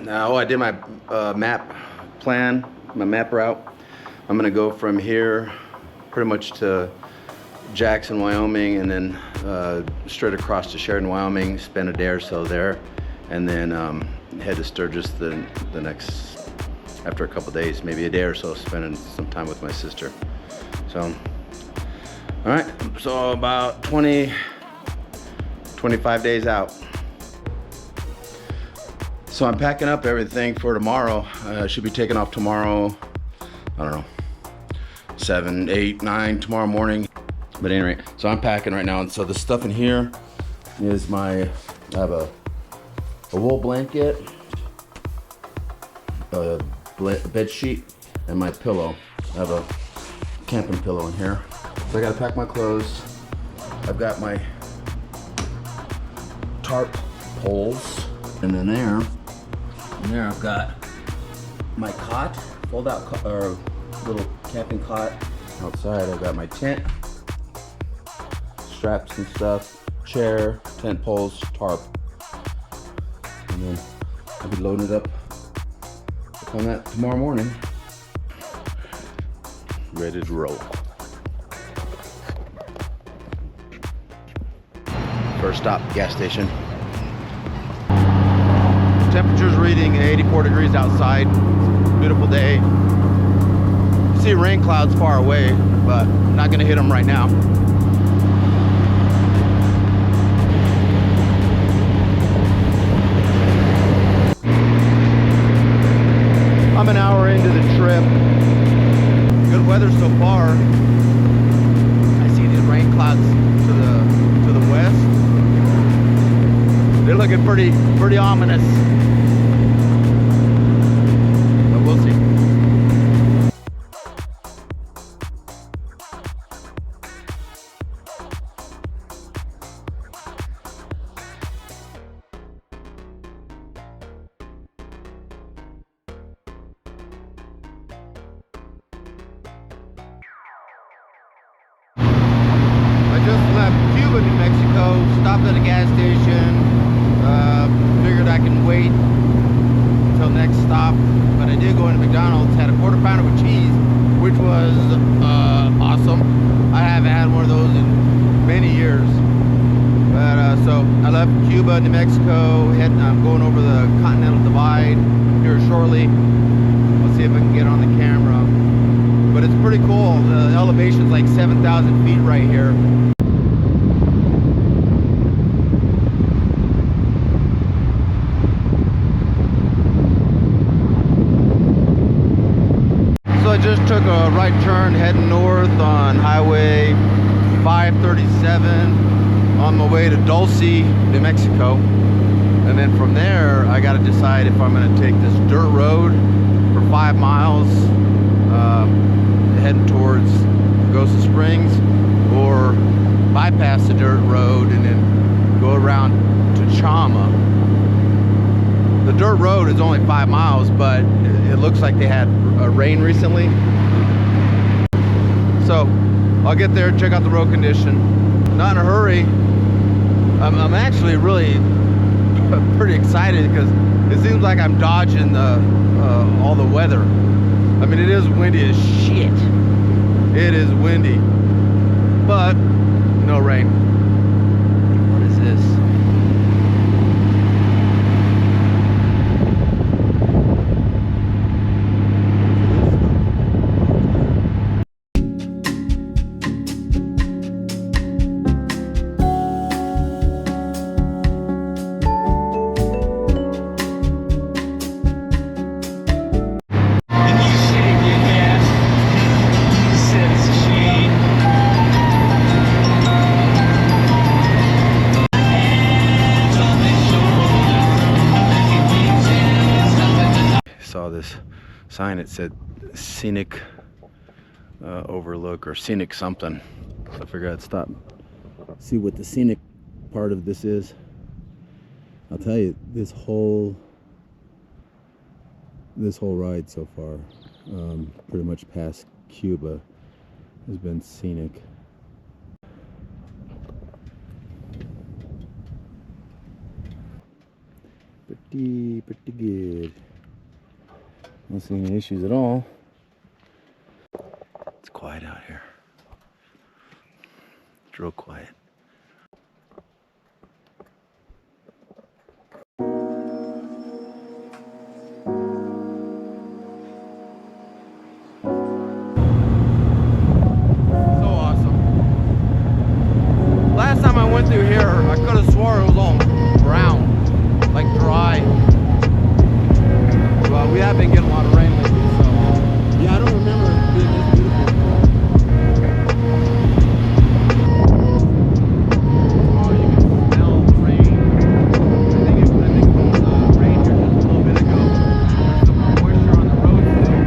Now I did my map plan, my map route. I'm gonna go from here pretty much to Jackson, Wyoming, and then straight across to Sheridan, Wyoming, spend a day or so there, and then head to Sturgis the next, after a couple days, maybe a day or so, spending some time with my sister. So, all right, so about 25 days out. So I'm packing up everything for tomorrow. I should be taking off tomorrow, I don't know, 7, 8, 9 tomorrow morning. But anyway, so I'm packing right now. And so the stuff in here is I have a wool blanket, a bed sheet, and my pillow. I have a camping pillow in here. So I gotta pack my clothes. I've got my tarp poles, and then there I've got my cot, fold out or little camping cot. Outside I've got my tent, straps and stuff, chair, tent poles, tarp, and then I'll be loading it up on that tomorrow morning. Ready to roll. First stop, gas station. Temperature's reading 84 degrees outside. Beautiful day. See rain clouds far away, but I'm not gonna hit them right now. I'm an hour into the trip. Good weather so far. I see these rain clouds to the west. They're looking pretty ominous. But we'll see. New Mexico, stopped at a gas station, figured I can wait until next stop, but I did go into McDonald's, had a quarter pounder with cheese, which was awesome. I haven't had one of those in many years. But so I left Cuba, New Mexico, I'm going over the Continental Divide here shortly. Let's see if I can get on the camera. But it's pretty cool. The elevation's like 7,000 feet right here. I just took a right turn heading north on Highway 537 on my way to Dulce, New Mexico. And then from there, I got to decide if I'm going to take this dirt road for 5 miles heading towards Goshen Springs, or bypass the dirt road and then go around to Chama. The dirt road is only 5 miles, but it looks like they had rain recently. So I'll get there, check out the road condition. Not in a hurry. I'm actually really pretty excited because it seems like I'm dodging all the weather. I mean, it is windy as shit. It is windy, but no rain. What is this? Saw this sign, it said scenic overlook or scenic something. So I figured I'd stop, see what the scenic part of this is. I'll tell you, this whole ride so far, pretty much past Cuba, has been scenic. pretty good. Don't see any issues at all. It's quiet out here. It's real quiet. Last time I went through here, I could have swore it was all brown, like dry. But we have been getting a lot of rain lately, so yeah, I don't remember it being this beautiful. Oh, you can smell the rain. I think it was rain here just a little bit ago. There's some moisture on the road too.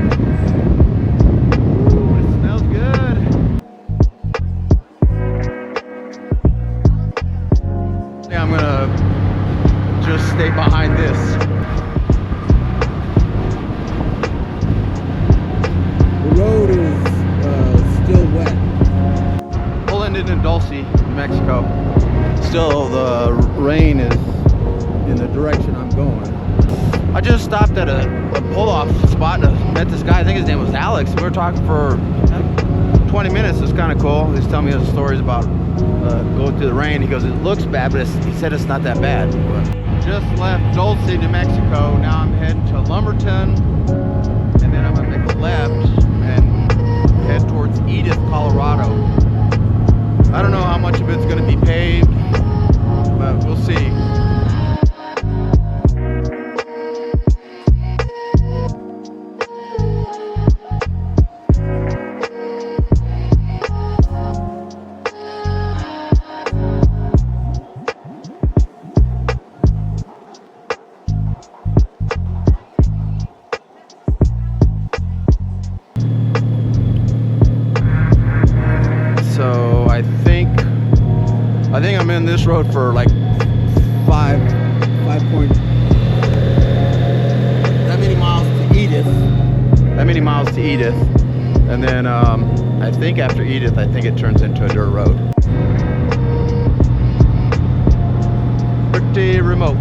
Ooh, it smells good. I'm gonna just stay behind this. The road is still wet. Pulling in Dulce, New Mexico. Still, the rain is in the direction I'm going. I just stopped at a pull-off spot and met this guy. I think his name was Alex. We were talking for 20 minutes. It's kind of cool. He's telling me his stories about going through the rain. He goes, it looks bad, but he said it's not that bad. But just left Dulce, New Mexico. Now I'm heading to Lumberton, and then I'm gonna make a left and head towards Edith, Colorado. I don't know how much of it's gonna be paved, but we'll see. I think I'm in this road for like 5 point, that many miles to Edith, and then I think after Edith, I think it turns into a dirt road. Pretty remote.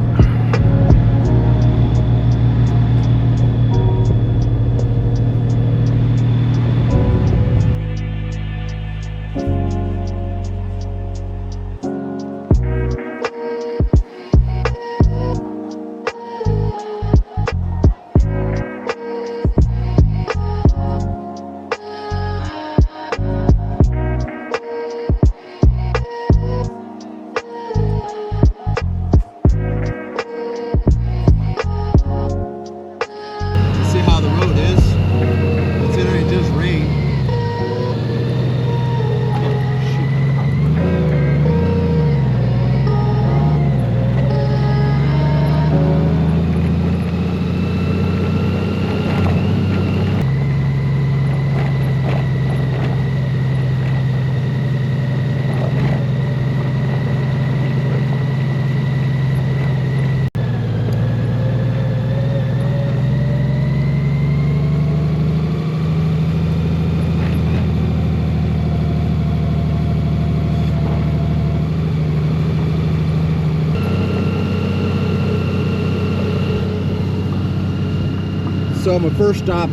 So my first stop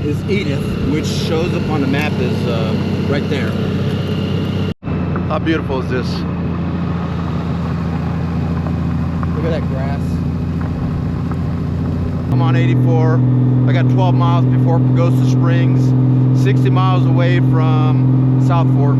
is Edith, which shows up on the map is right there. How beautiful is this? Look at that grass. I'm on 84. I got 12 miles before Pagosa Springs, 60 miles away from South Fork.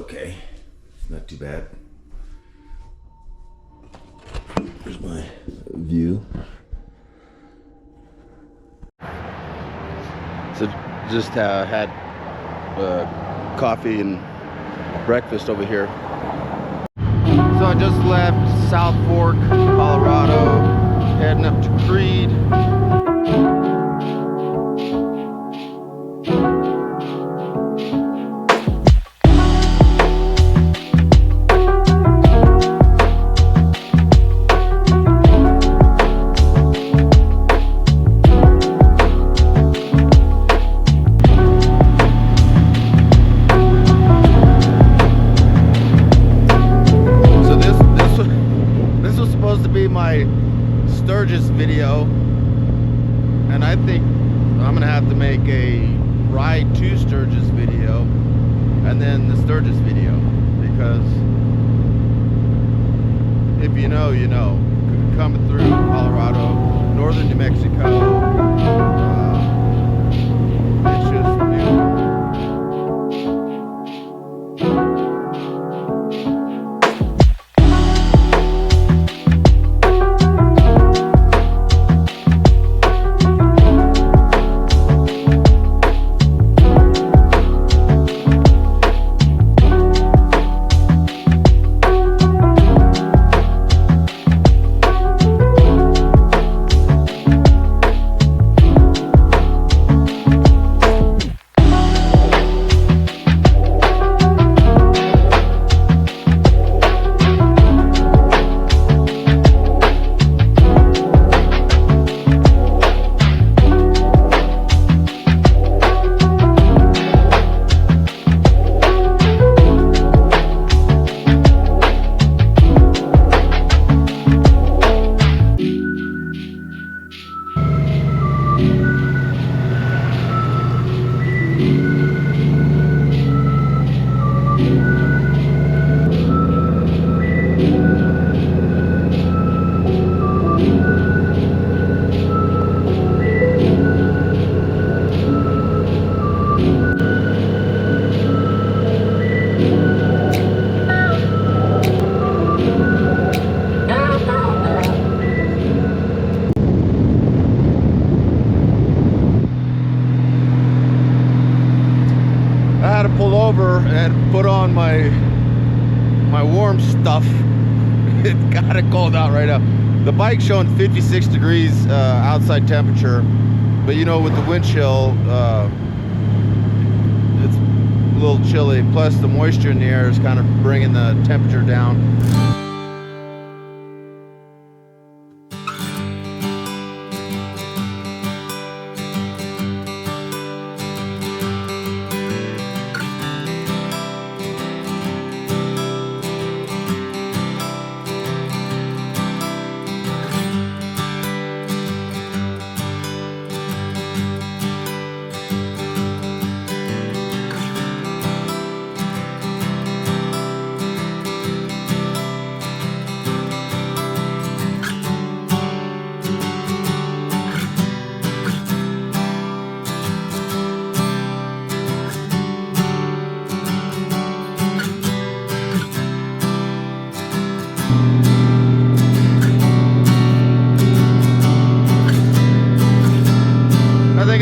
okay. Not too bad. Here's my view. So just had coffee and breakfast over here. So I just left South Fork, Colorado, heading up to Creed. My Sturgis video, and I think I'm gonna have to make a ride to Sturgis video and then the Sturgis video, because if you know, you know. Coming through Colorado, northern New Mexico, it's just beautiful. And put on my warm stuff. It's got it cold out right now. The bike's showing 56 degrees outside temperature, but you know, with the wind chill, it's a little chilly. Plus the moisture in the air is kind of bringing the temperature down.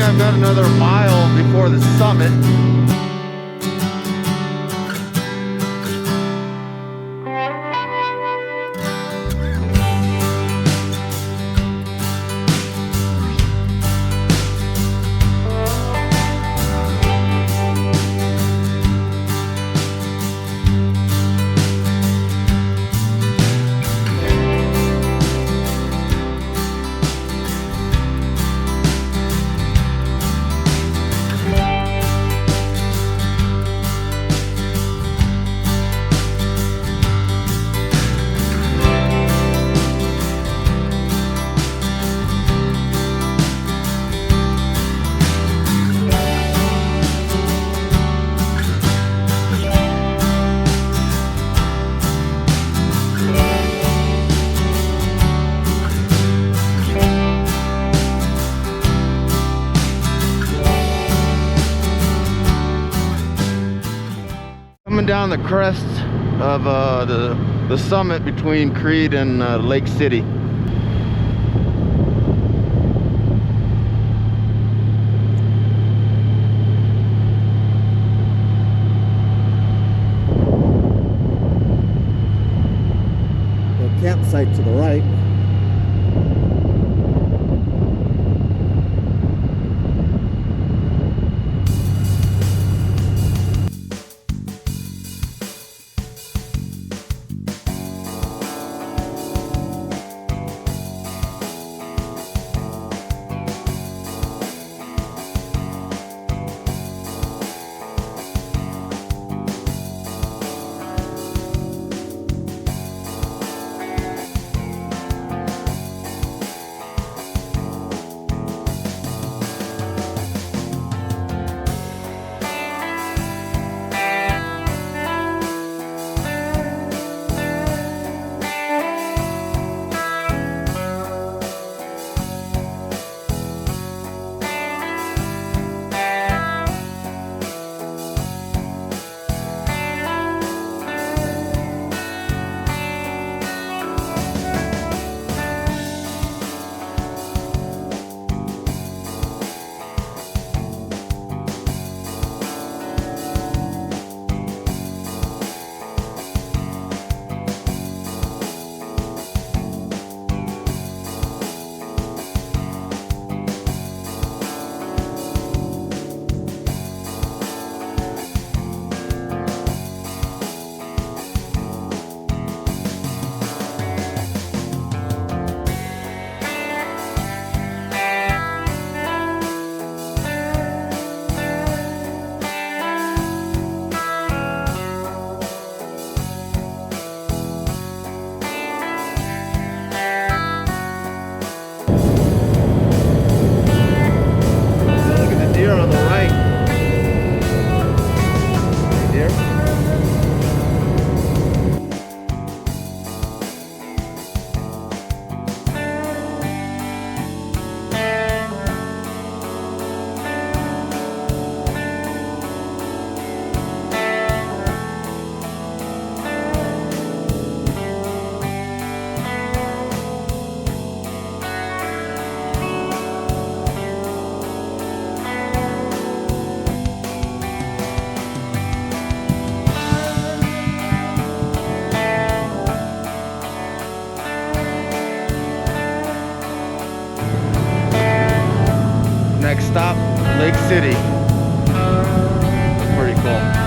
I've got another mile before the summit. the crest of the summit between Creed and Lake City. Campsite to the right. Next stop, Lake City. That's pretty cool.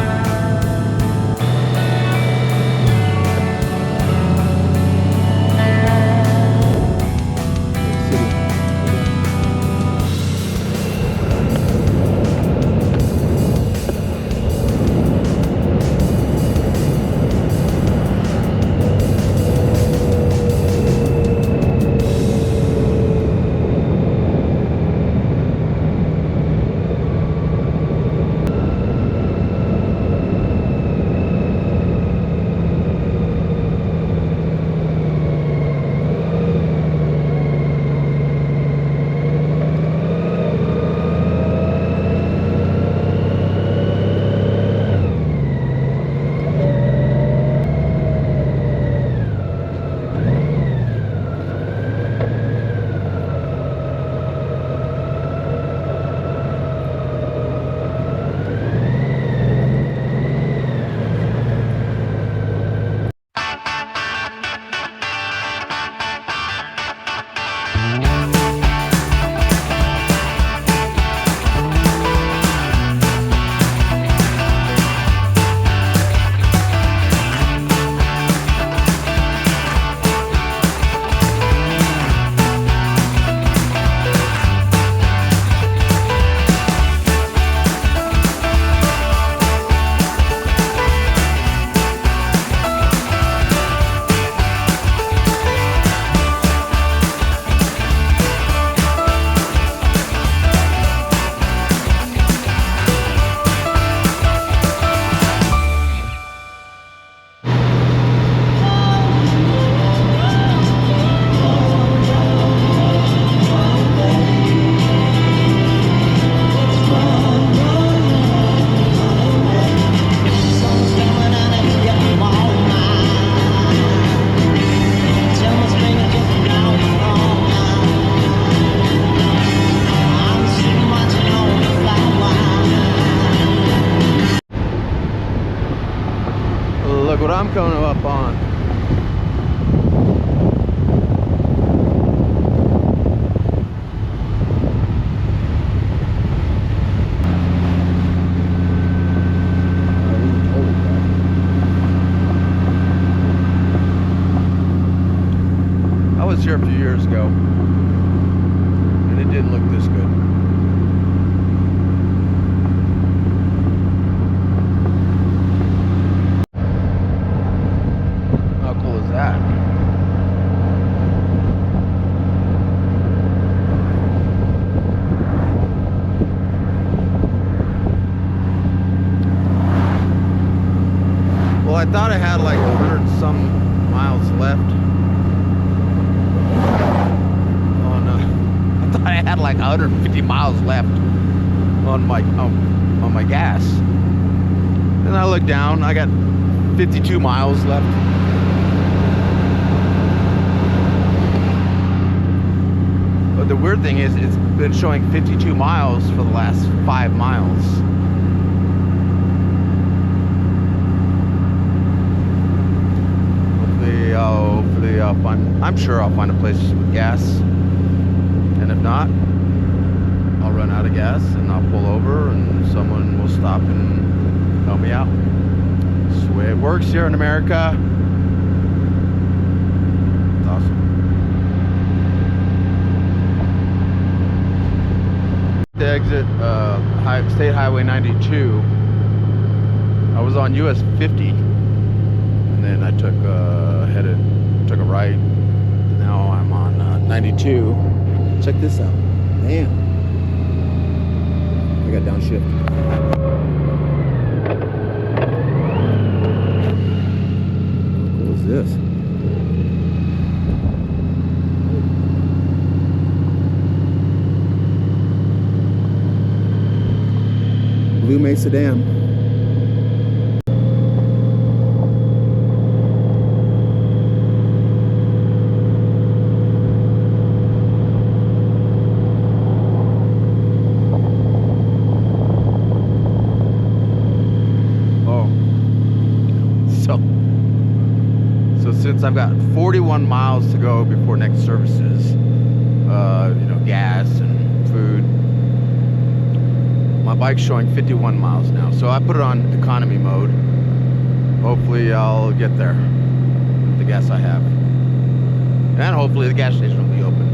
what I'm coming up on. I was here a few years ago, and it didn't look this good. How cool is that? Well, I thought I had like 100 and some miles left. I had like 150 miles left on my gas. Then I looked down, I got 52 miles left. But the weird thing is, it's been showing 52 miles for the last 5 miles. Hopefully I'll find, I'm sure I'll find a place with gas. And if not, I'll run out of gas and I'll pull over and someone will stop and help me out. That's the way it works here in America. It's awesome. The exit State Highway 92. I was on US 50 and then I took a right. Now I'm on 92. Check this out. Damn. I got downshift. How cool is this? Blue Mesa Dam. Since I've got 41 miles to go before next services, you know, gas and food, my bike's showing 51 miles now. So I put it on economy mode. Hopefully I'll get there with the gas I have. And hopefully the gas station will be open.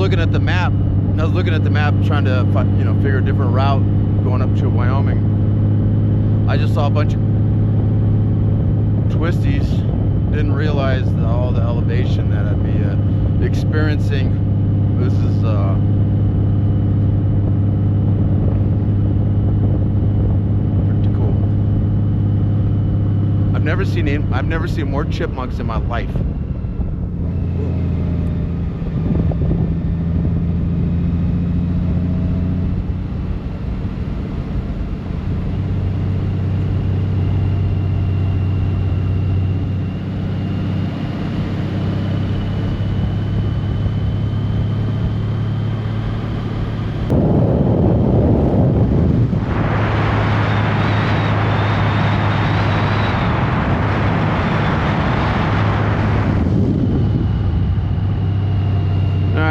looking at the map. I was looking at the map trying to, you know, figure a different route going up to Wyoming. I just saw a bunch of twisties. Didn't realize all the elevation that I'd be experiencing. This is pretty cool. I've never seen more chipmunks in my life.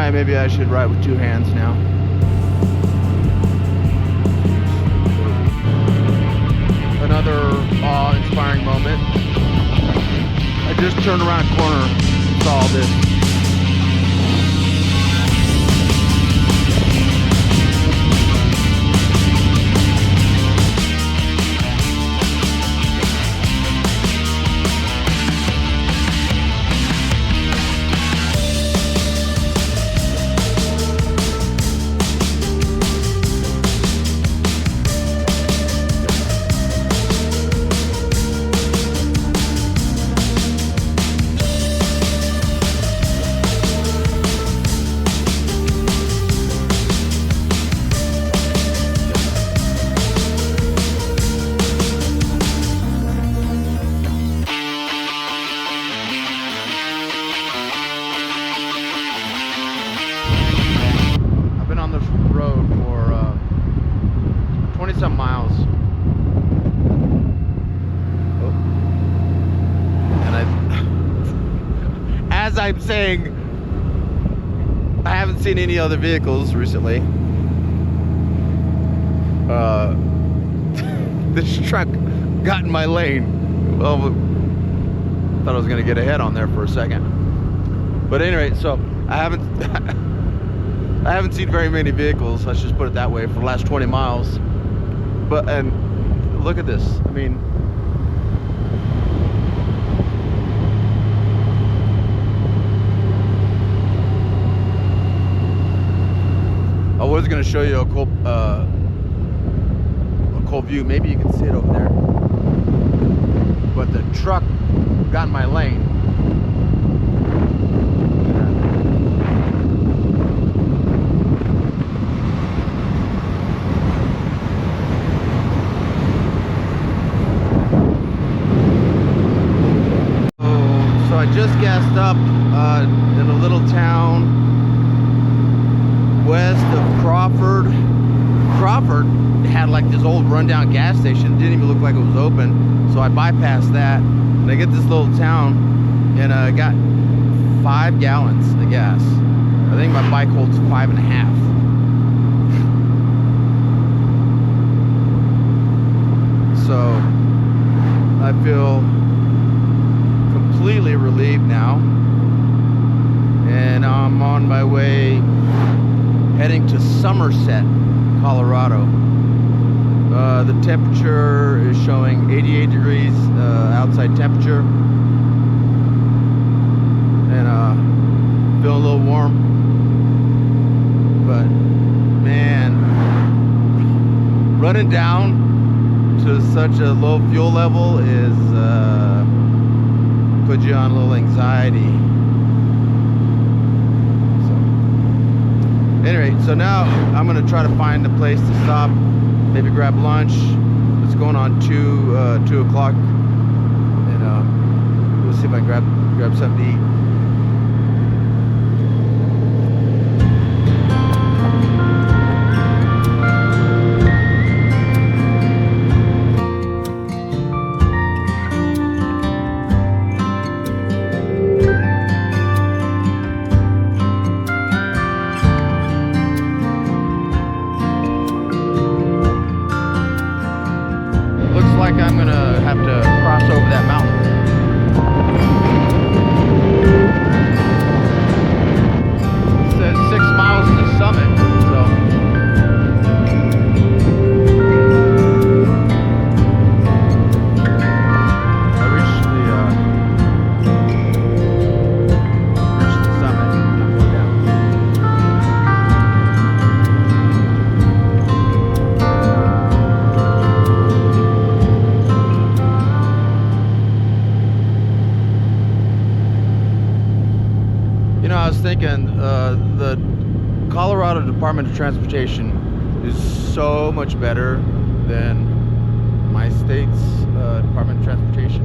Maybe I should ride with two hands now. Another awe-inspiring moment. I just turned around a corner and saw all this. Some miles. Oh. And as I'm saying, I haven't seen any other vehicles recently. This truck got in my lane. Well, thought I was gonna get ahead on there for a second. But anyway, so I haven't seen very many vehicles, let's just put it that way, for the last 20 miles. But, and look at this. I mean, I was going to show you a cool view. Maybe you can see it over there. But the truck got in my lane. I just gassed up in a little town west of Crawford. Crawford had like this old rundown gas station. It didn't even look like it was open, so I bypassed that and I get this little town and I got 5 gallons of gas. I think my bike holds 5.5. So I feel completely relieved now, and I'm on my way heading to Somerset, Colorado. The temperature is showing 88 degrees outside temperature, and feeling a little warm, but man, running down to such a low fuel level is put you on a little anxiety. So anyway, so now I'm gonna try to find a place to stop, maybe grab lunch. It's going on 2 o'clock, and we'll see if I can grab something to eat. Like I'm gonna have to cross over that mountain. I was thinking, the Colorado Department of Transportation is so much better than my state's Department of Transportation.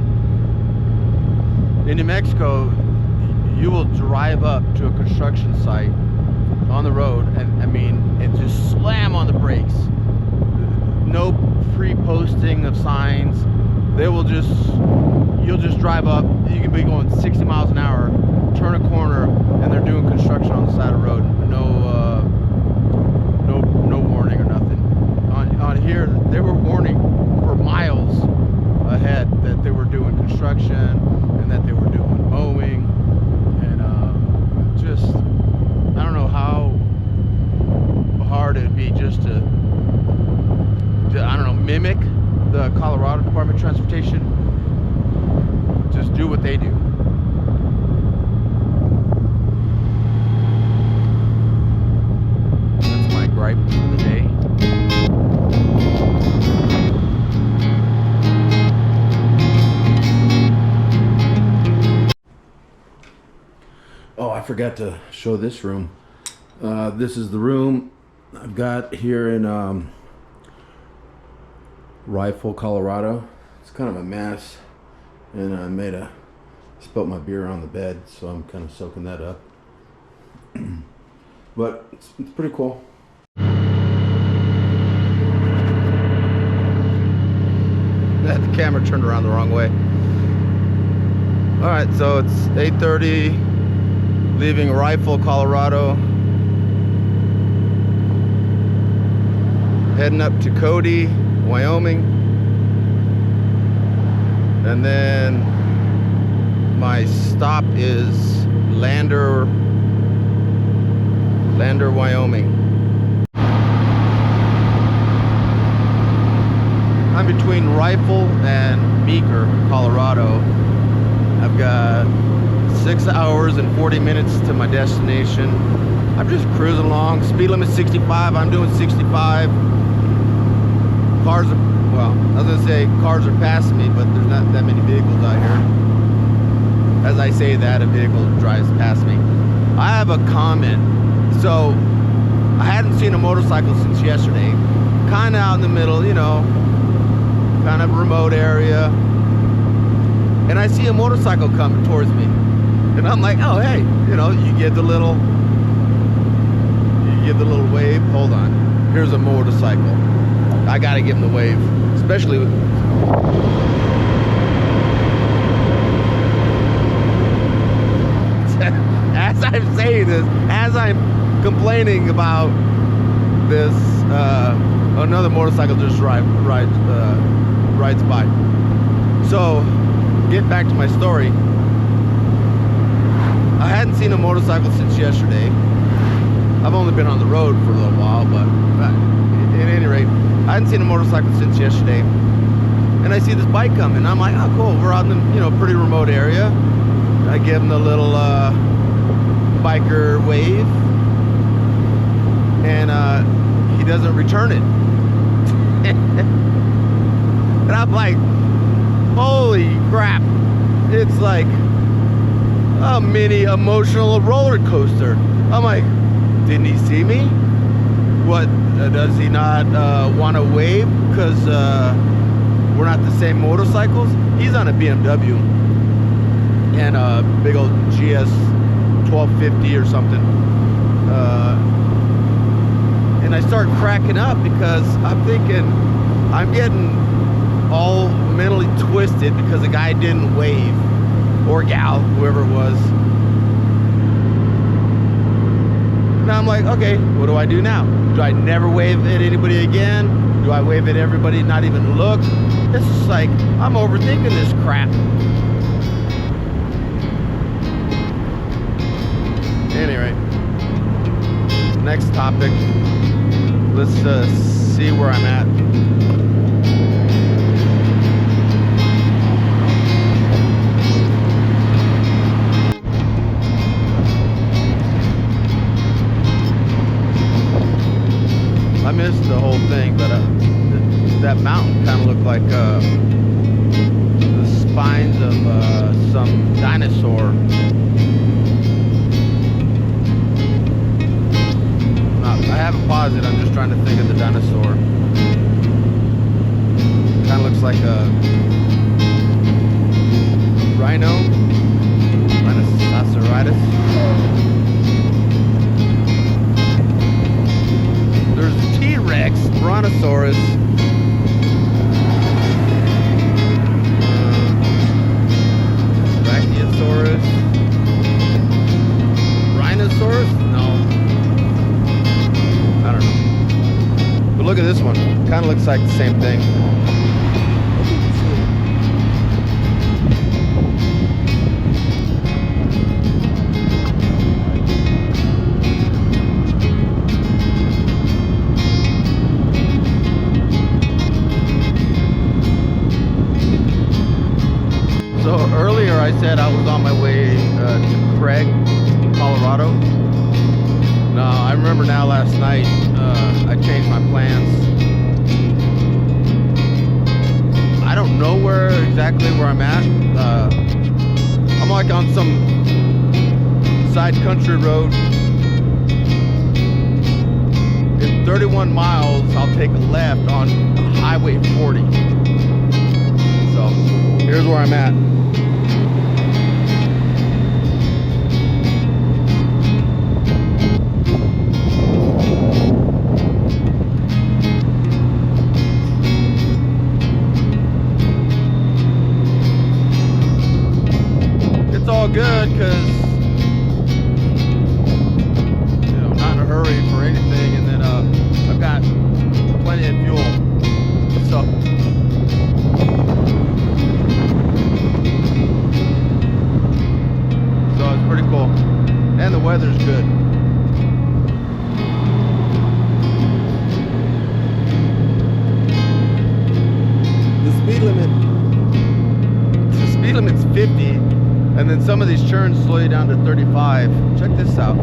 In New Mexico, you will drive up to a construction site on the road, and I mean, and just slam on the brakes. No pre-posting of signs. They will just, you'll just drive up. You can be going 60 miles an hour, turn a corner, and they're doing construction on the side of the road. No warning or nothing. On here, they were warning for miles ahead that they were doing construction and that they were doing mowing, and just, I don't know how hard it'd be just to I don't know, mimic the Colorado Department of Transportation. Just do what they do. That's my gripe for the day. Oh, I forgot to show this room. This is the room I've got here in Rifle, Colorado. It's kind of a mess, and I spilt my beer on the bed, so I'm kind of soaking that up. But it's pretty cool. The camera turned around the wrong way. All right, so it's 8:30, leaving Rifle, Colorado, heading up to Cody, Wyoming, and then my stop is Lander, Wyoming. I'm between Rifle and Meeker, Colorado. I've got 6 hours and 40 minutes to my destination. I'm just cruising along. Speed limit 65. I'm doing 65. Cars are, well, I was gonna say cars are passing me, but there's not that many vehicles out here. As I say that, a vehicle drives past me. I have a comment. So, I hadn't seen a motorcycle since yesterday. Kind of out in the middle, you know, kind of remote area. And I see a motorcycle coming towards me. And I'm like, oh, hey, you know, you give the little wave. Hold on. Here's a motorcycle. I gotta give him the wave, especially with as I'm saying this, as I'm complaining about this, another motorcycle just rides by. So, get back to my story. I hadn't seen a motorcycle since yesterday. I've only been on the road for a little while, but at any rate, I hadn't seen a motorcycle since yesterday. And I see this bike coming. I'm like, oh, cool. We're out in the, you know, pretty remote area. I give him the little biker wave, and he doesn't return it. And I'm like, holy crap. It's like a mini emotional roller coaster. I'm like, didn't he see me? What, does he not want to wave because we're not the same motorcycles? He's on a BMW and a big old GS 1250 or something. And I start cracking up because I'm thinking, I'm getting all mentally twisted because the guy didn't wave, or gal, whoever it was. Now I'm like, okay, what do I do now? Do I never wave at anybody again? Do I wave at everybody, not even look? It's just like, I'm overthinking this crap. Anyway, next topic. Let's see where I'm at. I missed the whole thing, but that mountain kind of looked like the spines of some dinosaur. haven't paused it. I'm just trying to think of the dinosaur. Kind of looks like a rhino. Rhinoceros. There's a T-Rex, Brontosaurus. Brachiosaurus. Rhinoceros? No. I don't know. But look at this one. Kind of looks like the same thing. So earlier I said I was on my way to Craig, Colorado. No, I remember now last night I changed my plans. I don't know exactly where I'm at. I'm like on some side country road. In 31 miles, I'll take a left on Highway 40. So here's where I'm at. It's all good because, you know, I'm not in a hurry for anything, and then I've got plenty of fuel. So it's pretty cool, and the weather's good. The speed limit's 50, and then some of these turns slow you down to 35. Check this out.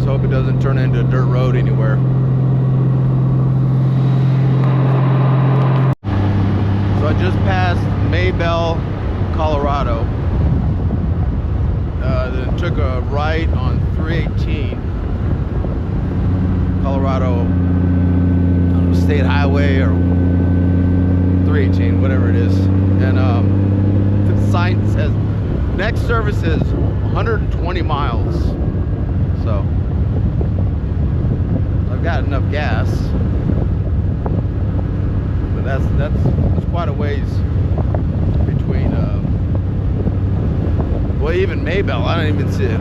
Hope it doesn't turn into a dirt road anywhere. So I just passed Maybell, Colorado. Then took a right on 318 Colorado, I don't know, State Highway or 318, whatever it is. And the sign says next service is 120 miles. So I've got enough gas, but that's quite a ways between well, even Maybell, I don't even see it.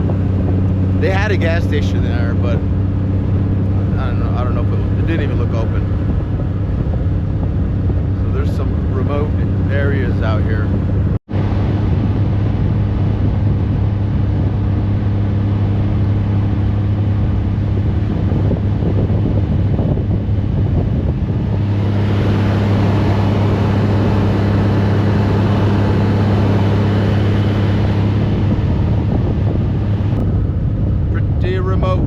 They had a gas station there, but I don't know if it didn't even look open. So there's some remote areas out here. Remote.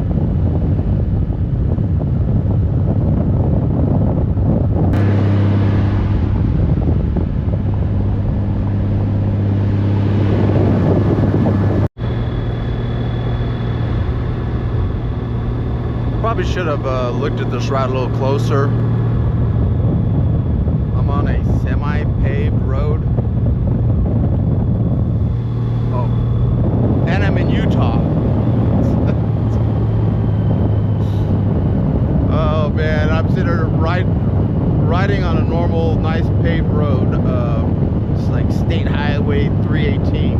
Probably should have looked at this route a little closer. I'm on a semi-paved road. Oh, and I'm in Utah. Oh man, I'm sitting here riding on a normal, nice paved road. It's like State Highway 318,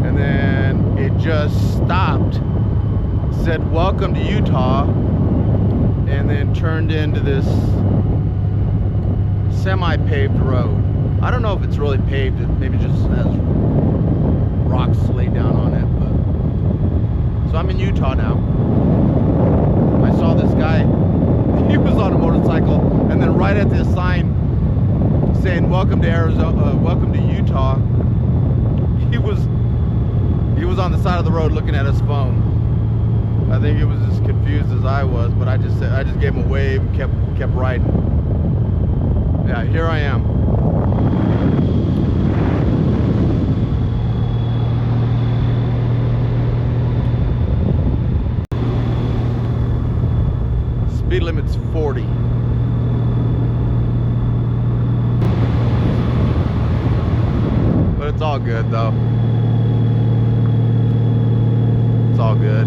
and then it just stopped, said welcome to Utah, and then turned into this semi-paved road. I don't know if it's really paved, it maybe just has rocks laid down on it. But so I'm in Utah now. I saw this guy, he was on a motorcycle, and then right at this sign saying welcome to Arizona, welcome to Utah, he was on the side of the road looking at his phone. I think he was as confused as I was, but I just gave him a wave and kept riding. Yeah, here I am. Speed limit's 40. But it's all good though. It's all good.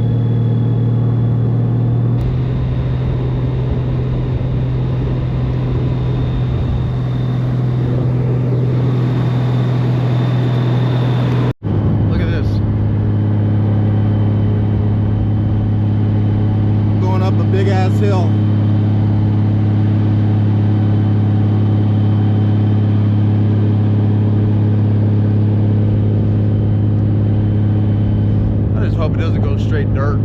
Look at this. Going up a big ass hill. Hope it doesn't go straight dirt.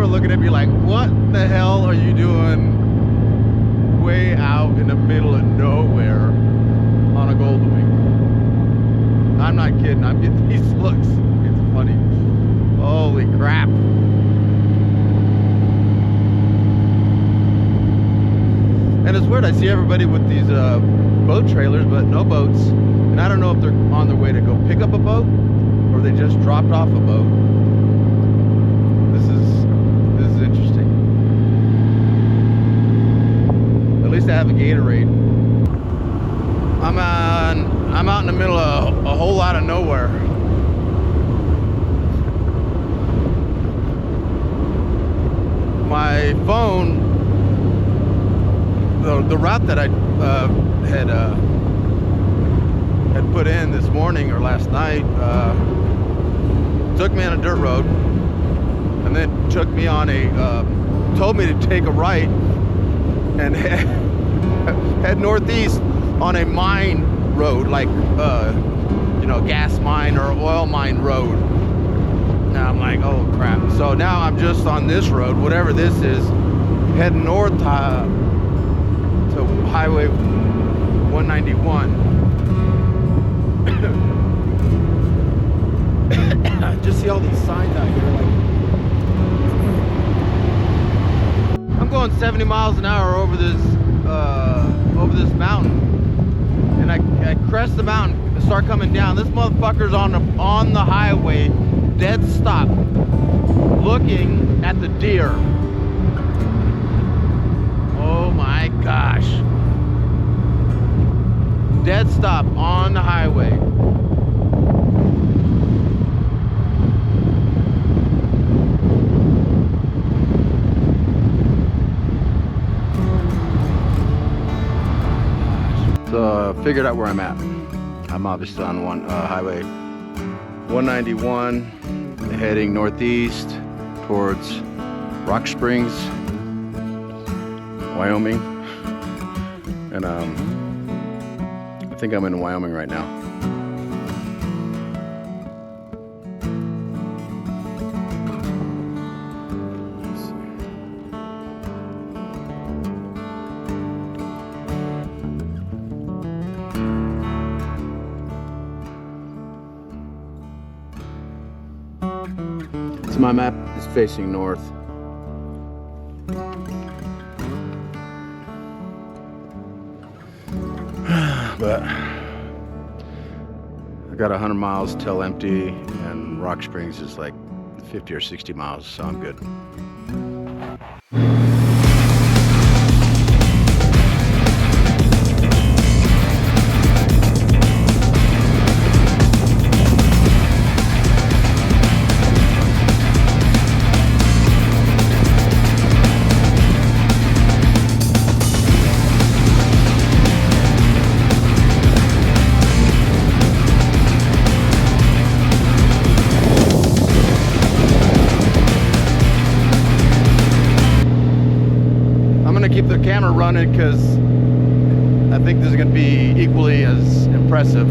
Looking at me like, what the hell are you doing way out in the middle of nowhere on a Goldwing? I'm not kidding, I'm getting these looks. It's funny. Holy crap. And it's weird, I see everybody with these boat trailers, but no boats. And I don't know if they're on their way to go pick up a boat or they just dropped off a boat. This is interesting. At least I have a Gatorade. I'm out in the middle of a whole lot of nowhere. My phone, the route that I had put in this morning or last night, took me on a dirt road. And then took me on told me to take a right and head northeast on a mine road, like, gas mine or oil mine road. Now I'm like, oh crap. So now I'm just on this road, whatever this is, heading north to Highway 191. Just see all these signs out here, like, I'm going 70 miles an hour over this mountain, and I crest the mountain and start coming down. This motherfucker's on the highway, dead stop, looking at the deer. Oh my gosh! Dead stop on the highway. So figured out where I'm at. I'm obviously on Highway 191, heading northeast towards Rock Springs, Wyoming, and I think I'm in Wyoming right now. My map is facing north. But I got 100 miles till empty, and Rock Springs is like 50 or 60 miles, so I'm good. camera running because I think this is going to be equally as impressive.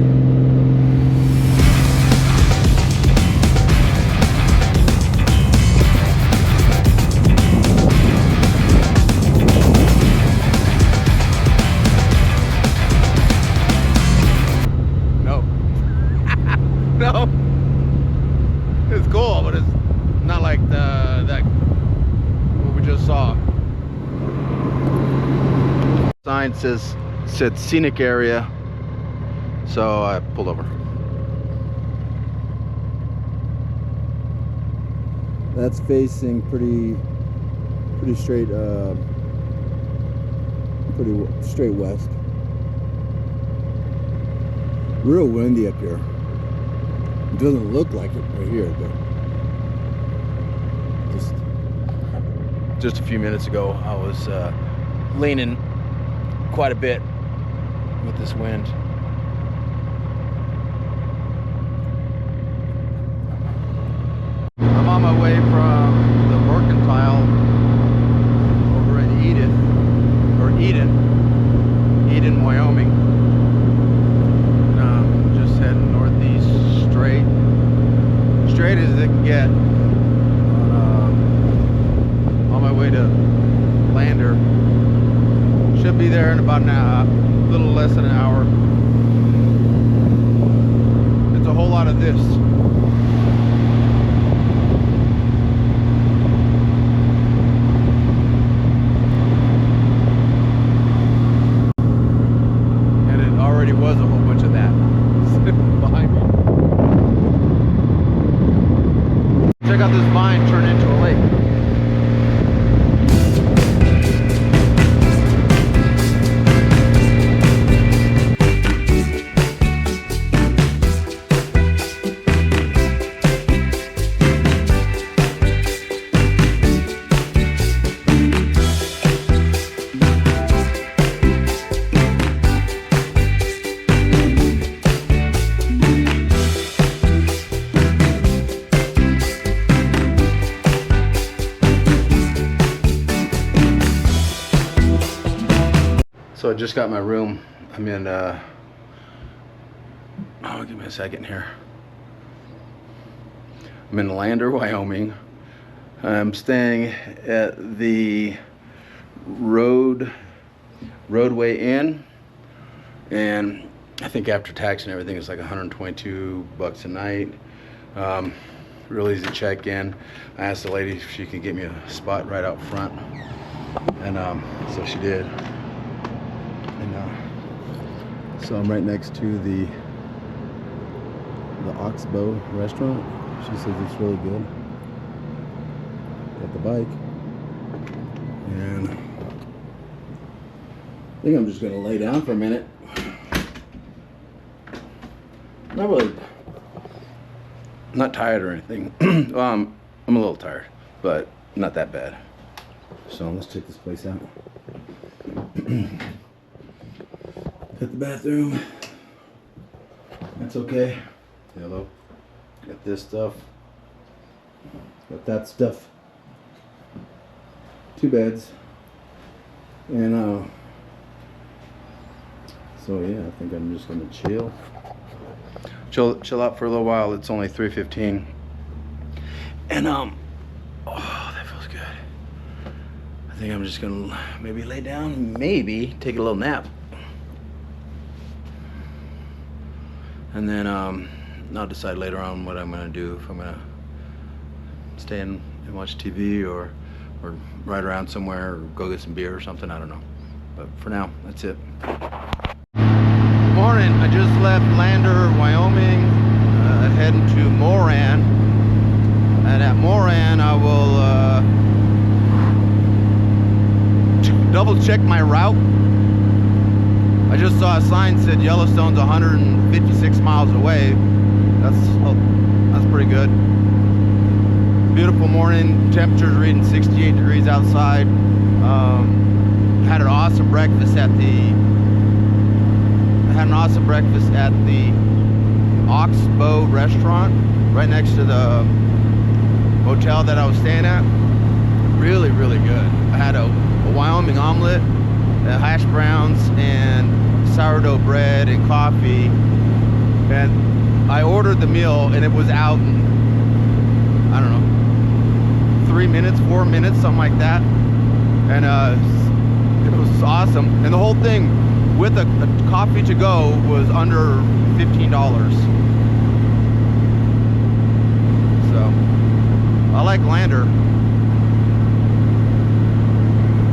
No, it's cool, but it's not like that what we just saw. Sign said scenic area, so I pulled over. That's facing pretty straight, pretty straight west. Real windy up here. It doesn't look like it right here, but just a few minutes ago, I was leaning quite a bit with this wind. I'm on my way from the Mercantile over in Eden, Wyoming. Just heading northeast straight as it can get. On my way to Lander. Should be there in about a little less than an hour. It's a whole lot of this. And it already was a whole bunch of that behind me. Check out this vine turn into a lake. So I just got my room. I'm in, oh, give me a second here. I'm in Lander, Wyoming. I'm staying at the Roadway Inn, and I think after tax and everything, it's like $122 a night. Real easy to check in. I asked the lady if she could get me a spot right out front, and so she did. And so I'm right next to the Oxbow restaurant. She says it's really good. Got the bike, and I think I'm just gonna lay down for a minute. Not tired or anything. I'm a little tired, but not that bad. So let's check this place out. Hit the bathroom. That's okay. Hello. Got this stuff. Got that stuff. 2 beds. And so yeah, I think I'm just gonna chill out for a little while. It's only 3:15. And oh, that feels good. I think I'm just gonna maybe lay down, maybe take a little nap. And then I'll decide later on what I'm gonna do, if I'm gonna stay and watch TV or ride around somewhere or go get some beer or something, I don't know. But for now, that's it. Good morning, I just left Lander, Wyoming, heading to Moran. And at Moran, I will double check my route. I just saw a sign said Yellowstone's 156 miles away. That's pretty good. Beautiful morning. Temperature's reading 68 degrees outside. Had an awesome breakfast at the Oxbow restaurant right next to the hotel that I was staying at. Really, really good. I had a Wyoming omelet hash browns and sourdough bread and coffee. And I ordered the meal and it was out in, I don't know, 3 minutes, 4 minutes, something like that. And it was awesome. And the whole thing with a coffee to go was under $15. So I like Lander.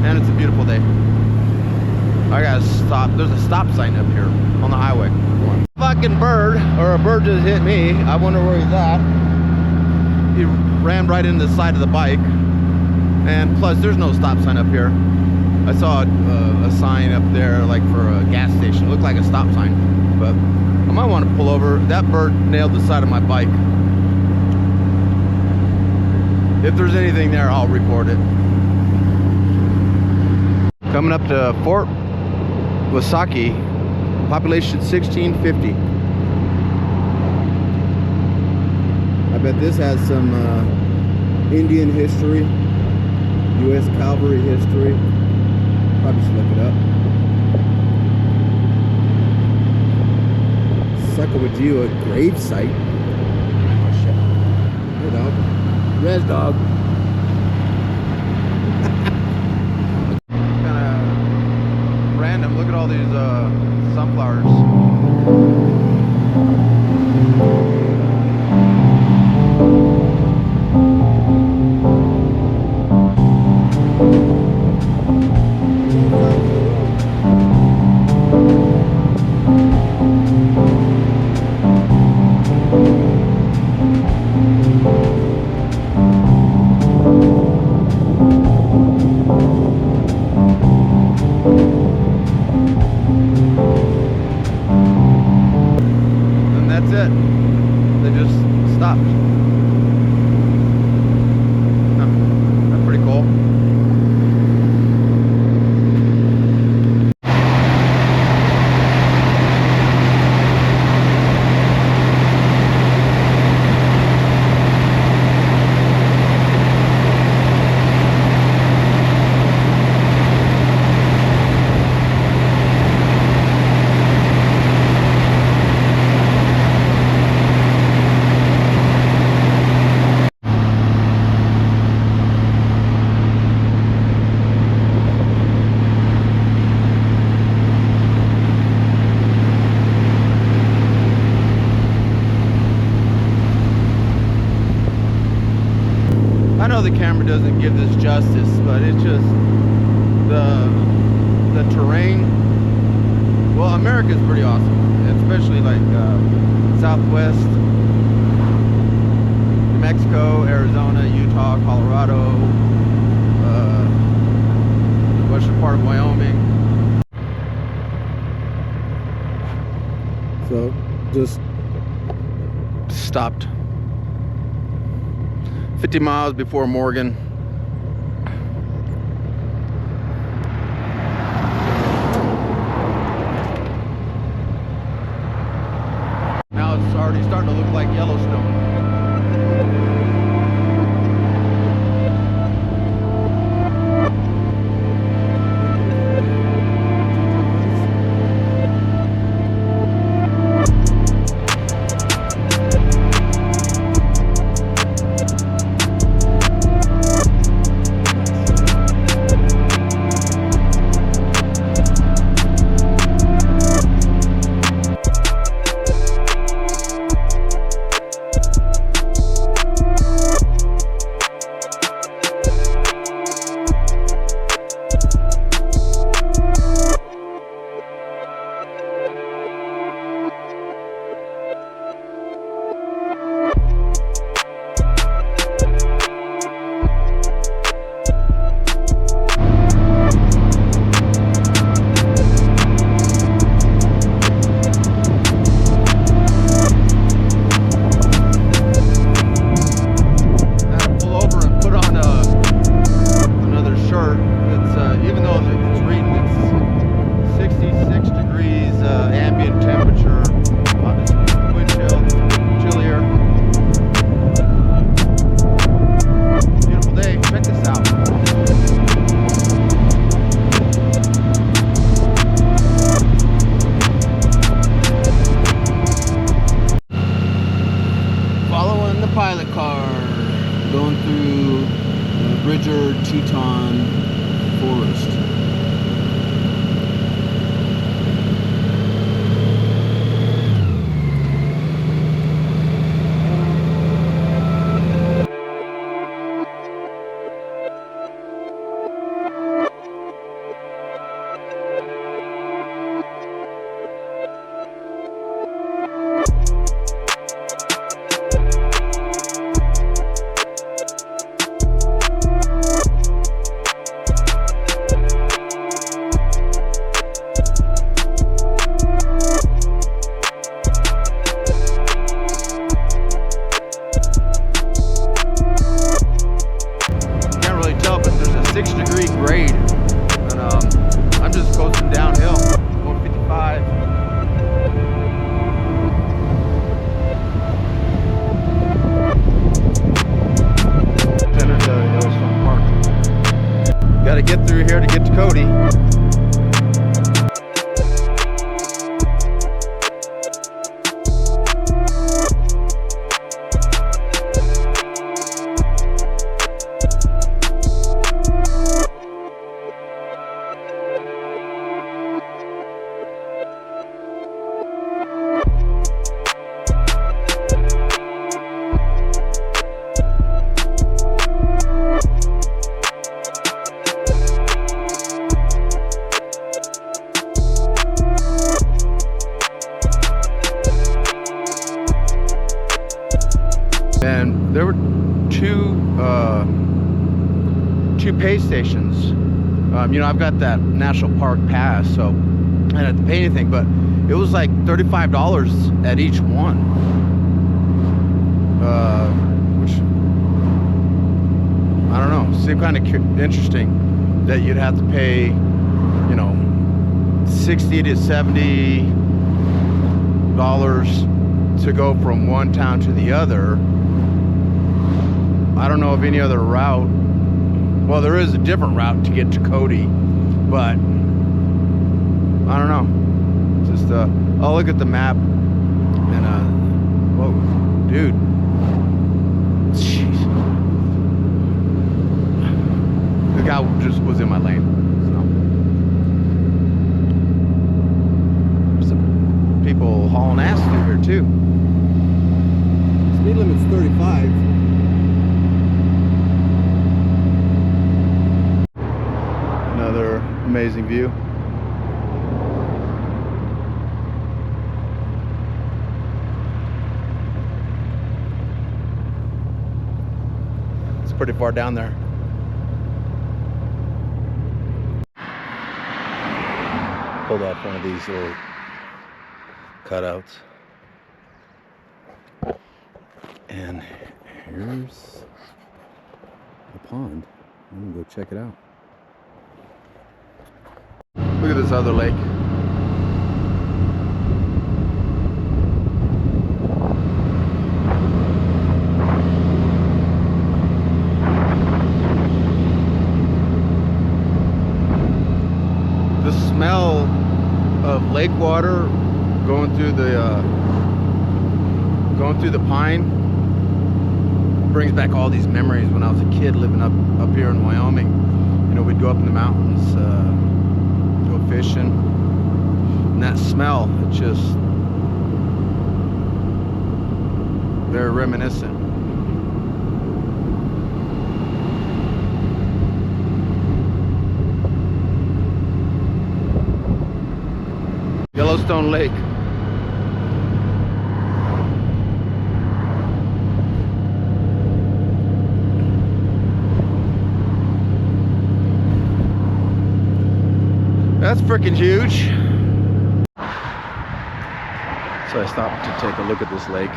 And it's a beautiful day. I gotta stop. There's a stop sign up here on the highway. Fucking bird, or a bird just hit me. I wonder where he's at. He ran right into the side of the bike. And plus, there's no stop sign up here. I saw a sign up there, like for a gas station. It looked like a stop sign, but I might want to pull over. That bird nailed the side of my bike. If there's anything there, I'll report it. Coming up to Fort Wasaki, population 1650. I bet this has some Indian history, U.S. cavalry history. Probably should look it up. Sacagawea grave site. Oh shit. Hey dog. Res dog. Kinda random. Look at all these sunflowers. I know the camera doesn't give this justice, but it's just the terrain. Well, America's pretty awesome, especially like Southwest, New Mexico, Arizona, Utah, Colorado, the western part of Wyoming. So, just stopped 50 miles before Morgan. Now it's already starting to look like Yellowstone. car going through the Bridger Teton Forest. Get through here to get to Cody. And there were two pay stations. You know, I've got that national park pass, so I didn't have to pay anything, but it was like $35 at each one, which I don't know, seemed kind of interesting that you'd have to pay, you know, $60 to $70 to go from one town to the other. I don't know of any other route. Well, there is a different route to get to Cody, but I don't know. Just I'll look at the map and whoa, dude. Jeez. The guy just was in my lane. So there's some people hauling ass through here too. Speed limit's 35. Another amazing view. It's pretty far down there. Pulled off one of these little cutouts. And here's a pond. I'm gonna go check it out. Look at this other lake. The smell of lake water going through the pine brings back all these memories when I was a kid living up here in Wyoming. You know, we'd go up in the mountains, go fishing, and that smell, it's just very reminiscent. Yellowstone Lake. That's freaking huge. So I stopped to take a look at this lake.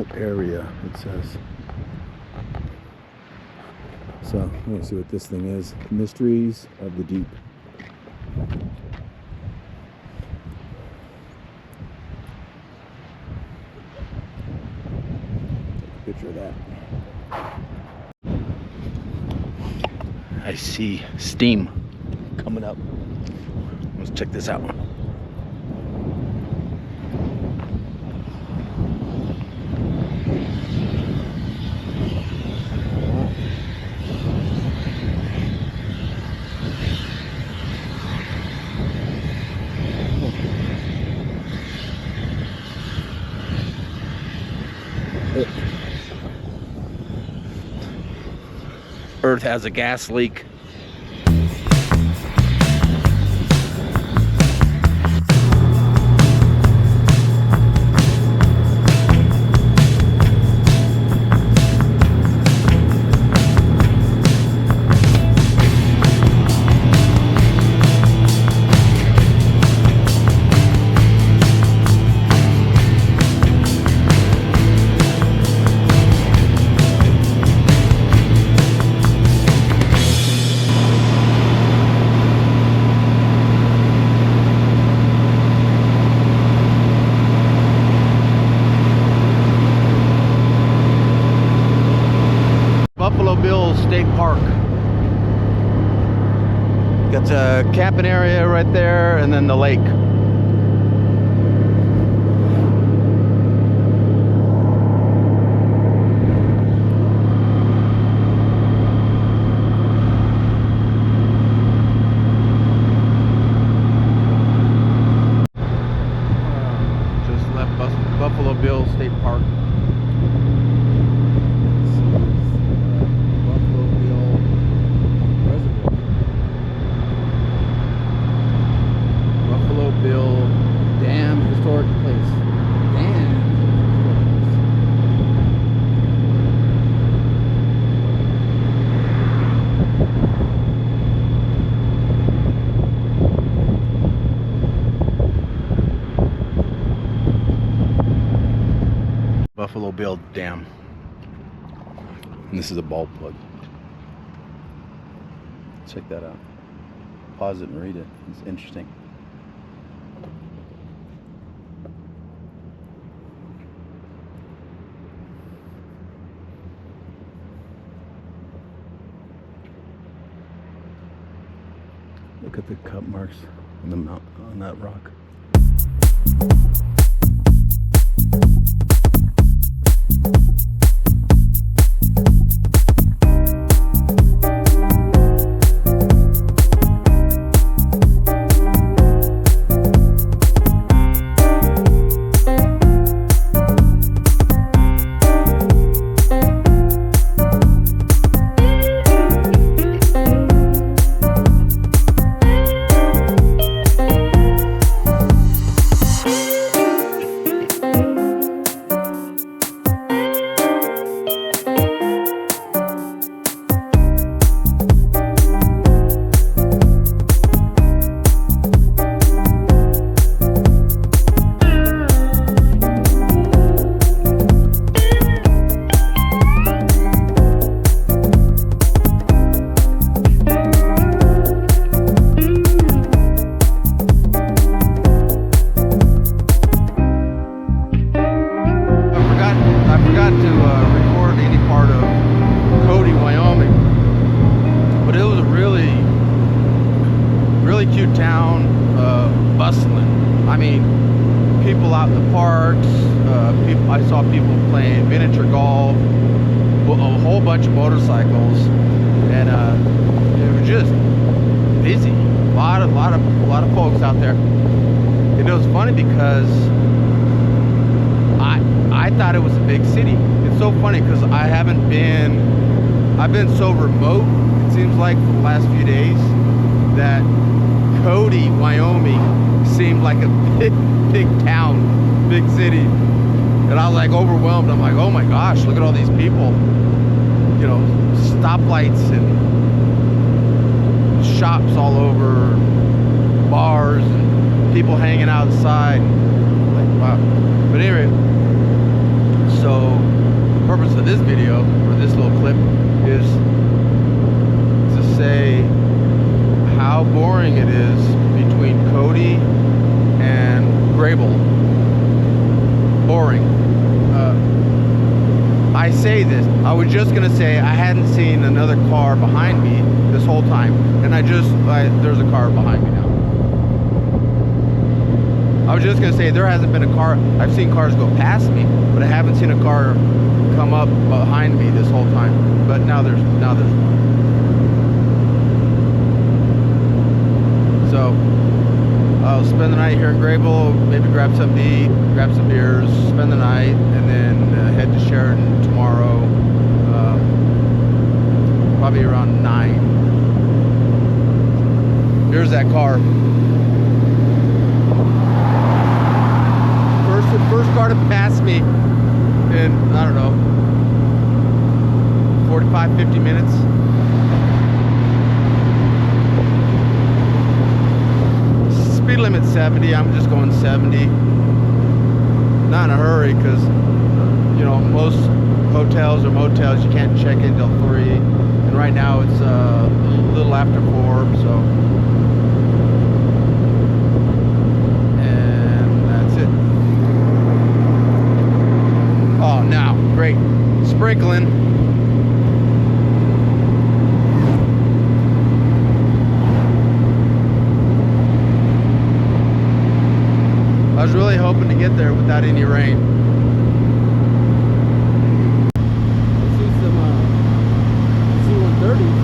National Area, it says. So, let's see what this thing is. Mysteries of the Deep. Take a picture of that. I see steam coming up. Let's check this out. Earth has a gas leak. State Park. Got a camping area right there and then the lake. Just left Buffalo Bill State Park. Buffalo Bill Dam. And this is a bulb plug. Check that out. Pause it and read it. It's interesting. Look at the cut marks on the mount on that rock. I saw people playing miniature golf, a whole bunch of motorcycles, and it was just busy. A lot of folks out there. And it was funny because I thought it was a big city. It's so funny because I've been so remote, it seems like, for the last few days, that Cody, Wyoming seemed like a big town, big city. And I was like overwhelmed. I'm like, oh my gosh, look at all these people. You know, stoplights and shops all over, bars and people hanging outside. Like, wow. But anyway, So the purpose of this video, or this little clip, is to say how boring it is between Cody and Greybull. Boring. I say this, I was just gonna say I hadn't seen another car behind me this whole time, and there's a car behind me now. I was just gonna say there hasn't been a car. I've seen cars go past me, but I haven't seen a car come up behind me this whole time. But now there's one. So I'll spend the night here in Greybull, maybe grab something to eat, grab some beers, spend the night, and then head to Sheridan tomorrow, probably around 9. Here's that car. First car to pass me in, I don't know, 45, 50 minutes. Speed limit 70, I'm just going 70. Not in a hurry, because you know, most hotels or motels you can't check in till 3, and right now it's a little after 4, so, and that's it. Oh, now great sprinkling. I was really hoping to get there without any rain. I see some C-130s.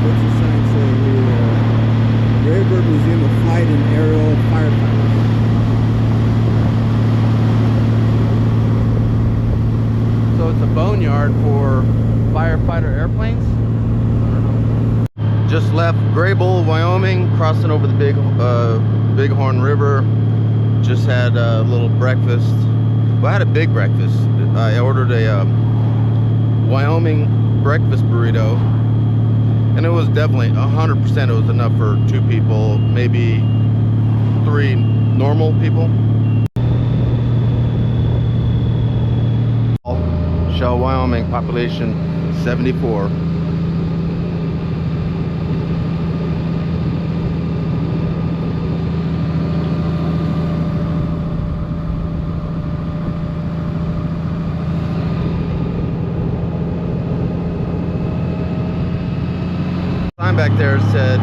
What's the sign say here? Graybird Museum of Flight and Aerial Firefighters. So it's a boneyard for firefighter airplanes? Just left Greybull, Wyoming, crossing over the Bighorn River. Just had a little breakfast. Well, I had a big breakfast. I ordered a Wyoming breakfast burrito, and it was definitely 100%. It was enough for 2 people, maybe 3 normal people. Shell, Wyoming, population 74. Back there said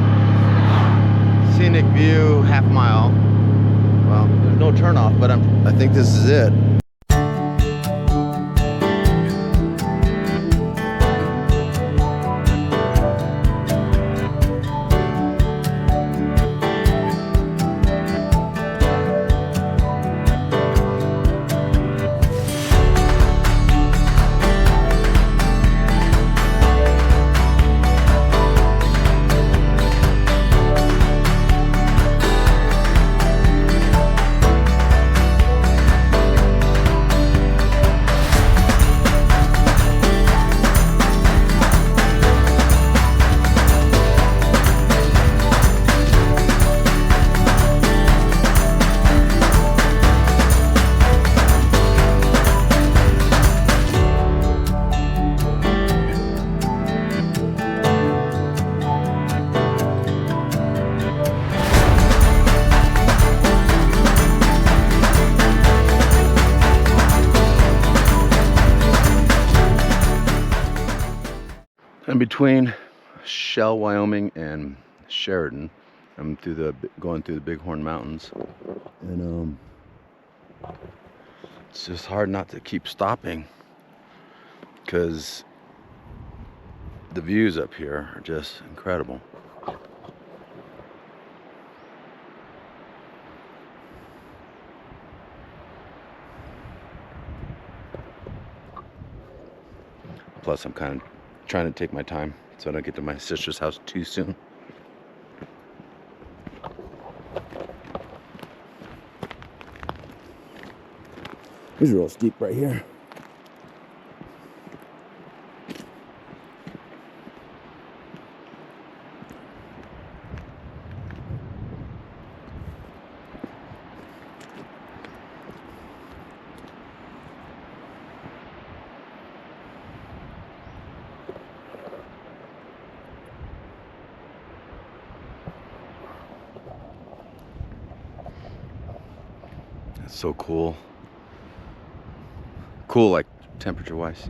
scenic view half mile. Well, there's no turnoff, but I think this is it. And between Shell, Wyoming and Sheridan, I'm going through the Bighorn Mountains, and it's just hard not to keep stopping because the views up here are just incredible. Plus, I'm kind of trying to take my time so I don't get to my sister's house too soon. It's real steep right here. So cool. Cool, like temperature wise.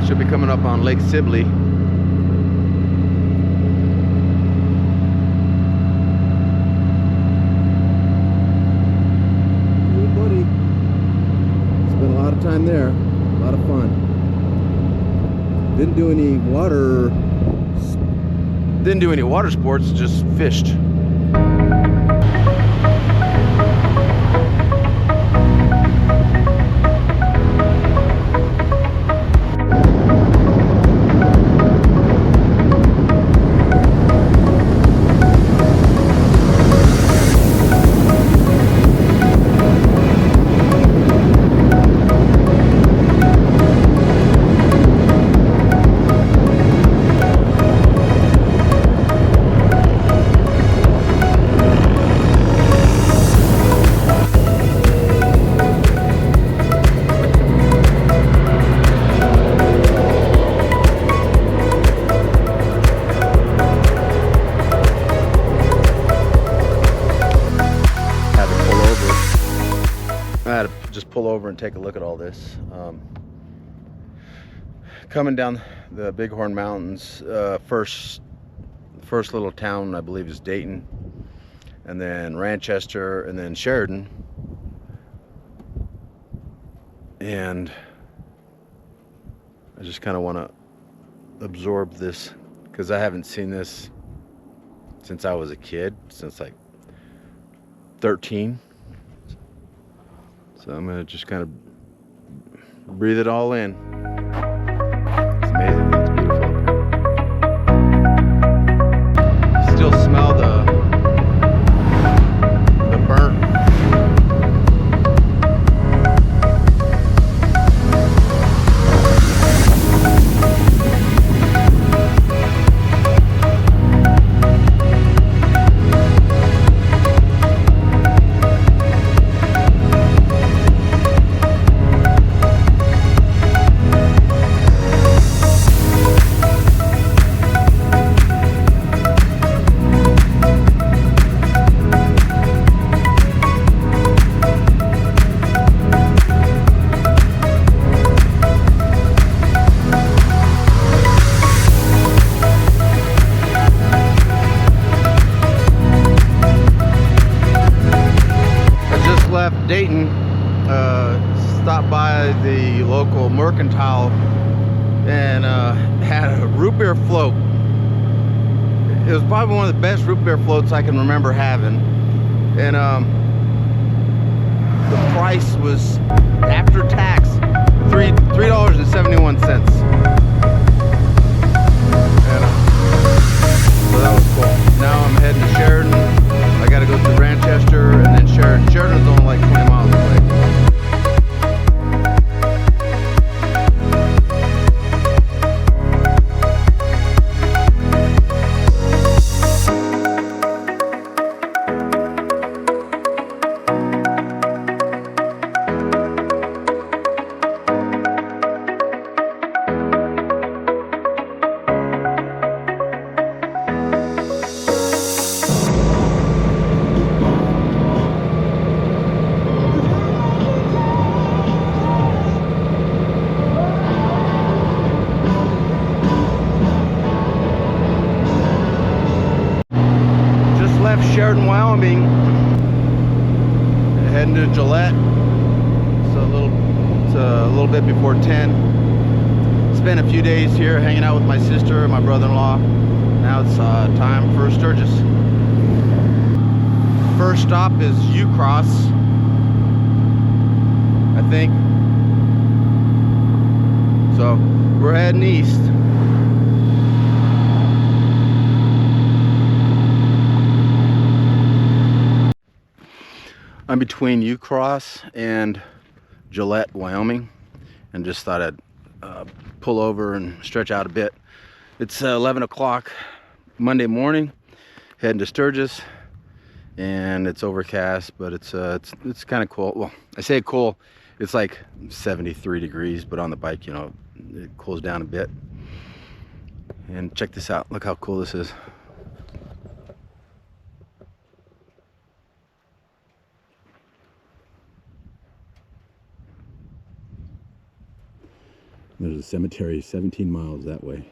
Should be coming up on Lake Sibley. Hey buddy, spent a lot of time there, a lot of fun. Didn't do any water sports, just fished. Just pull over and take a look at all this. Coming down the Bighorn Mountains, first little town I believe is Dayton, and then Ranchester, and then Sheridan. And I just kind of want to absorb this because I haven't seen this since I was a kid, since like 13. So I'm gonna just kind of breathe it all in. It's amazing, it's beautiful. Still smell the burnt. Dayton, stopped by the local mercantile and had a root beer float. It was probably one of the best root beer floats I can remember having, and the price was after tax $3.71. So that was cool. Now I'm heading to Sheridan. I gotta go through Ranchester and then Sheridan. Sheridan's only like 20 miles away. Sheridan, Wyoming, heading to Gillette. So a little bit before 10. Spent a few days here hanging out with my sister and my brother-in-law. Now it's time for Sturgis. First stop is U-Cross, I think. So we're heading east. I'm between U-Cross and Gillette, Wyoming, and just thought I'd pull over and stretch out a bit. It's 11 o'clock Monday morning, heading to Sturgis, and it's overcast, but it's kind of cool. Well, I say cool, it's like 73 degrees, but on the bike, you know, it cools down a bit. And check this out, look how cool this is. There's a cemetery 17 miles that way.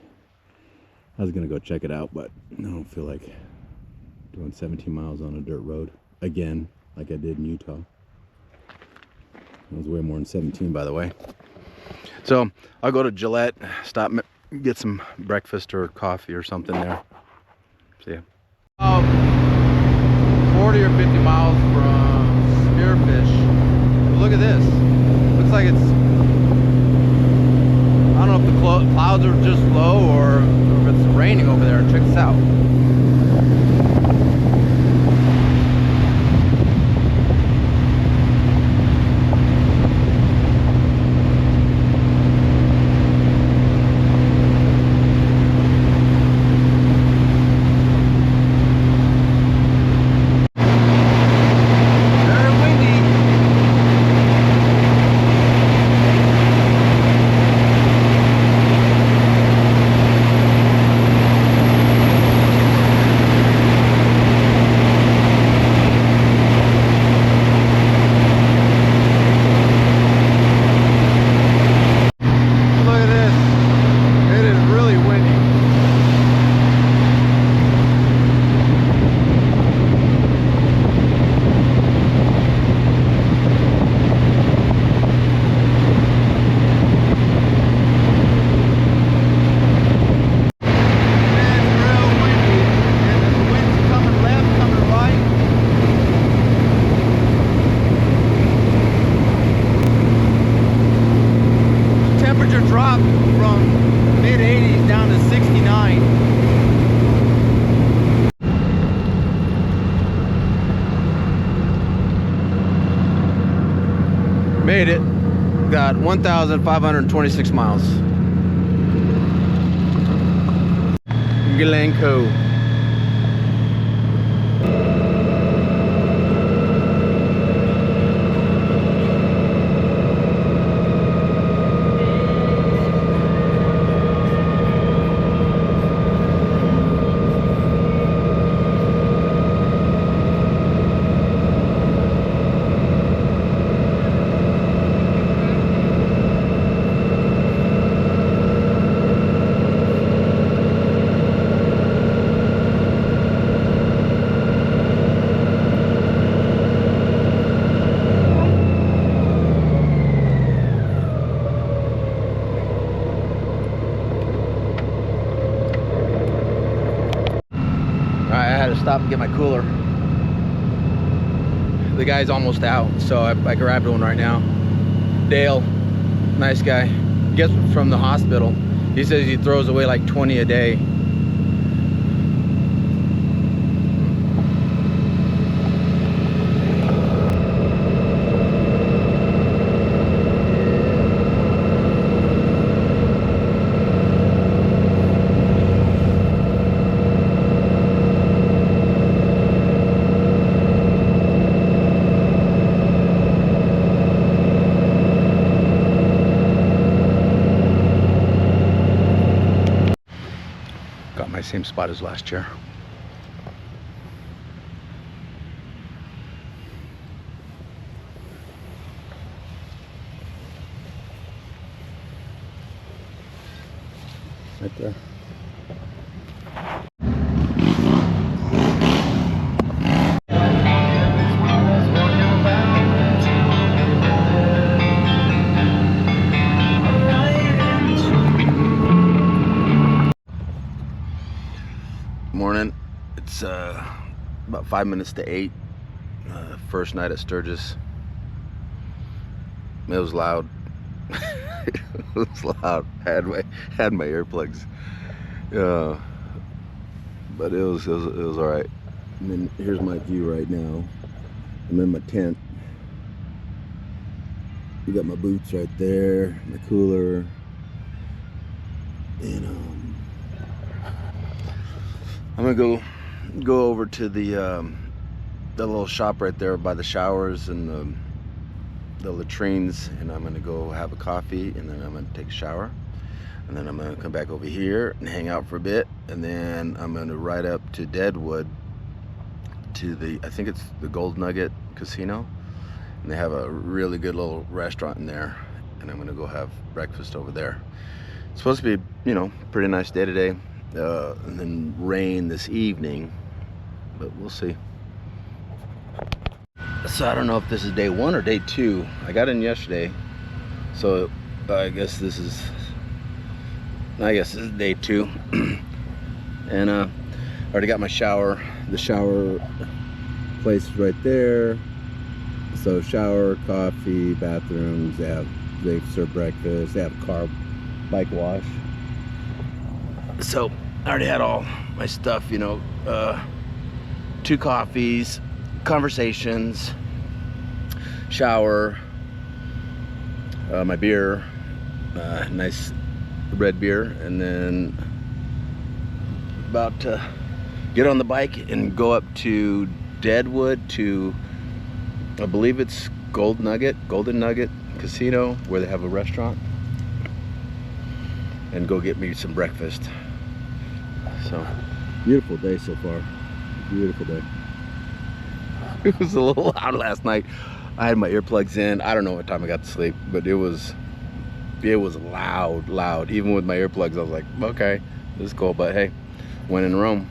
I was gonna go check it out, but I don't feel like doing 17 miles on a dirt road again, like I did in Utah. It was way more than 17, by the way. So I'll go to Gillette, stop, get some breakfast or coffee or something there. See ya. 40 or 50 miles from Spearfish. Look at this. Looks like it's, I don't know if the clouds are just low or if it's raining over there. Check this out. Made it. Got 1,526 miles. Glencoe. Stop and get my cooler. The guy's almost out, so I grabbed one right now. Dale, nice guy. Gets from the hospital. He says he throws away like 20 a day. Same spot as last year. Right there. Morning. It's about 5 minutes to 8. First night at Sturgis. It was loud. It was loud. Had my earplugs. But it was all right. And then here's my view right now. I'm in my tent. You got my boots right there, my cooler. And I'm gonna go over to the little shop right there by the showers and the latrines, and I'm gonna go have a coffee, and then I'm gonna take a shower, and then I'm gonna come back over here and hang out for a bit, and then I'm gonna ride up to Deadwood to I think it's the Gold Nugget Casino, and they have a really good little restaurant in there, and I'm gonna go have breakfast over there. It's supposed to be, you know, pretty nice day today, and then rain this evening, but we'll see. So I don't know if this is day 1 or day 2. I got in yesterday, so I guess this is day 2. And I already got my shower. The shower place is right there. So shower, coffee, bathrooms. They serve breakfast. They have bike wash. So I already had all my stuff, you know, 2 coffees, conversations, shower, my beer, nice red beer, and then about to get on the bike and go up to Deadwood to, I believe it's Golden Nugget Casino, where they have a restaurant, and go get me some breakfast. So beautiful day so far. Beautiful day. It was a little loud last night. I had my earplugs in. I don't know what time I got to sleep, but it was loud. Even with my earplugs, I was like, okay, this is cool. But hey, when in Rome.